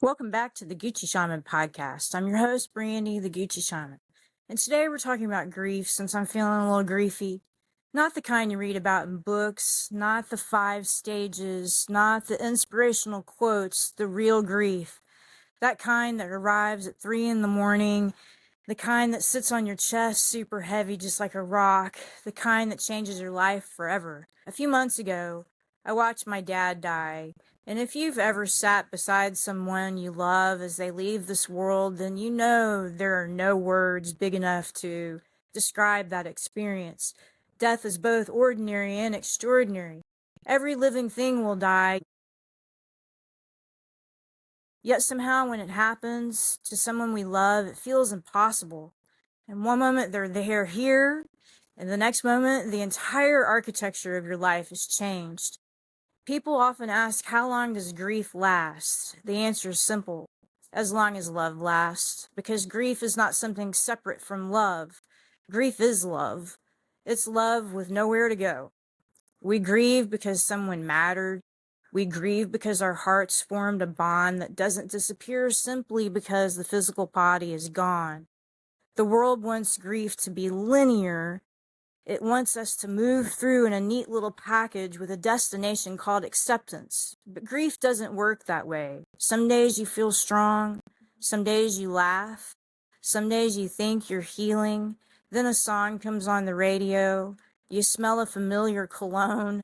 Welcome back to the Gucci Shaman podcast. I'm your host, Brandy, the Gucci Shaman. And today we're talking about grief since I'm feeling a little griefy. Not the kind you read about in books, not the 5 stages, not the inspirational quotes, the real grief. That kind that arrives at 3 in the morning, the kind that sits on your chest super heavy just like a rock, the kind that changes your life forever. A few months ago, I watched my dad die. And if you've ever sat beside someone you love as they leave this world, then you know there are no words big enough to describe that experience. Death is both ordinary and extraordinary. Every living thing will die. Yet somehow when it happens to someone we love, it feels impossible. And one moment they're here, and the next moment the entire architecture of your life is changed. People often ask, how long does grief last? The answer is simple: as long as love lasts. Because grief is not something separate from love. Grief is love. It's love with nowhere to go. We grieve because someone mattered. We grieve because our hearts formed a bond that doesn't disappear simply because the physical body is gone. The world wants grief to be linear. It wants us to move through in a neat little package with a destination called acceptance. But grief doesn't work that way. Some days you feel strong. Some days you laugh. Some days you think you're healing. Then a song comes on the radio. You smell a familiar cologne.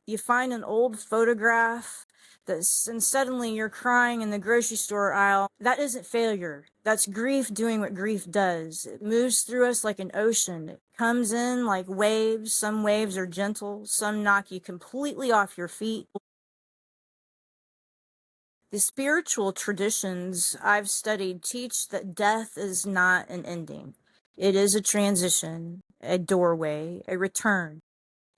You find an old photograph and suddenly you're crying in the grocery store aisle. That isn't failure. That's grief doing what grief does. It moves through us like an ocean. It comes in like waves. Some waves are gentle. Some knock you completely off your feet. The spiritual traditions I've studied teach that death is not an ending. It is a transition, a doorway, a return.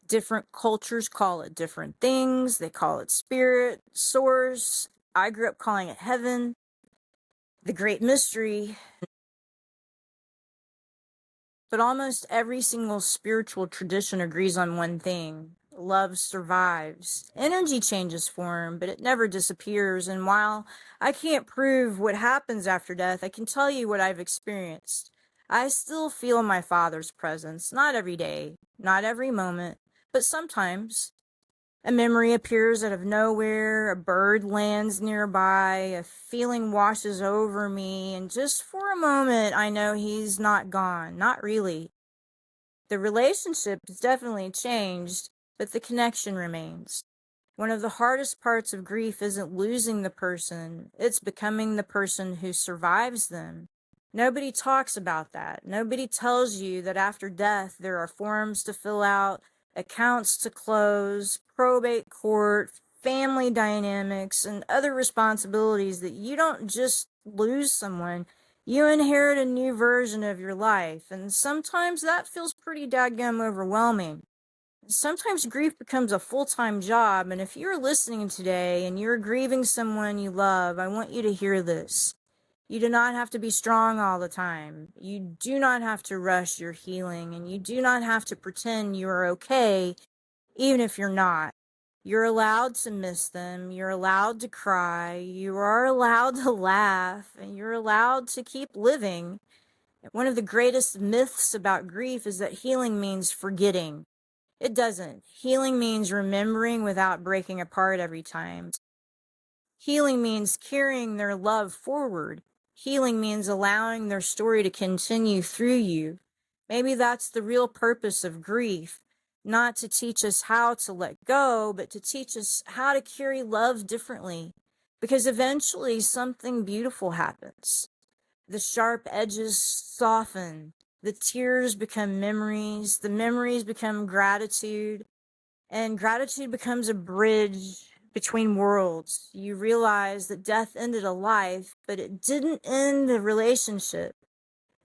Different cultures call it different things. They call it spirit, source. I grew up calling it heaven, the great mystery. But almost every single spiritual tradition agrees on one thing: love survives. Energy changes form, but it never disappears. And while I can't prove what happens after death, I can tell you what I've experienced. I still feel my father's presence, not every day, not every moment, but sometimes. A memory appears out of nowhere, a bird lands nearby, a feeling washes over me, and just for a moment I know he's not gone. Not really. The relationship has definitely changed, but the connection remains. One of the hardest parts of grief isn't losing the person, it's becoming the person who survives them. Nobody talks about that. Nobody tells you that after death there are forms to fill out, accounts to close, probate court, family dynamics, and other responsibilities, that you don't just lose someone, you inherit a new version of your life. And sometimes that feels pretty dadgum overwhelming. Sometimes grief becomes a full-time job, and if you're listening today and you're grieving someone you love, I want you to hear this. You do not have to be strong all the time. You do not have to rush your healing, and you do not have to pretend you are okay, even if you're not. You're allowed to miss them. You're allowed to cry. You are allowed to laugh, and you're allowed to keep living. One of the greatest myths about grief is that healing means forgetting. It doesn't. Healing means remembering without breaking apart every time. Healing means carrying their love forward. Healing means allowing their story to continue through you. Maybe that's the real purpose of grief. Not to teach us how to let go, but to teach us how to carry love differently. Because eventually something beautiful happens. The sharp edges soften. The tears become memories. The memories become gratitude. And gratitude becomes a bridge between worlds. You realize that death ended a life, but it didn't end a relationship.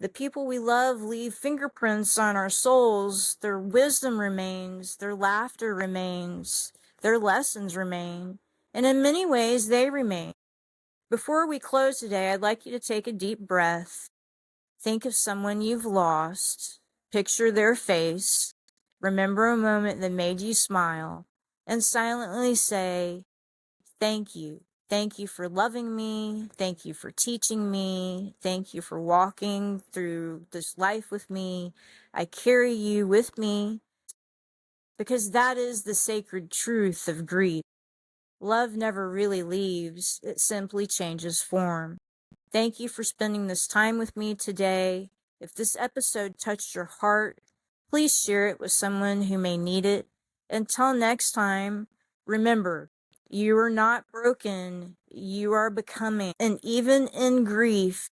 The people we love leave fingerprints on our souls. Their wisdom remains, their laughter remains, their lessons remain, and in many ways they remain. Before we close today, I'd like you to take a deep breath. Think of someone you've lost. Picture their face. Remember a moment that made you smile, and silently say, thank you. Thank you for loving me. Thank you for teaching me. Thank you for walking through this life with me. I carry you with me because that is the sacred truth of grief. Love never really leaves, it simply changes form. Thank you for spending this time with me today. If this episode touched your heart, please share it with someone who may need it. Until next time, remember, you are not broken, you are becoming. And even in grief,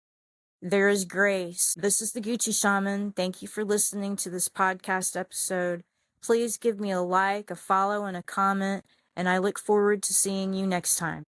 there is grace. This is the Gucci Shaman. Thank you for listening to this podcast episode. Please give me a like, a follow, and a comment, and I look forward to seeing you next time.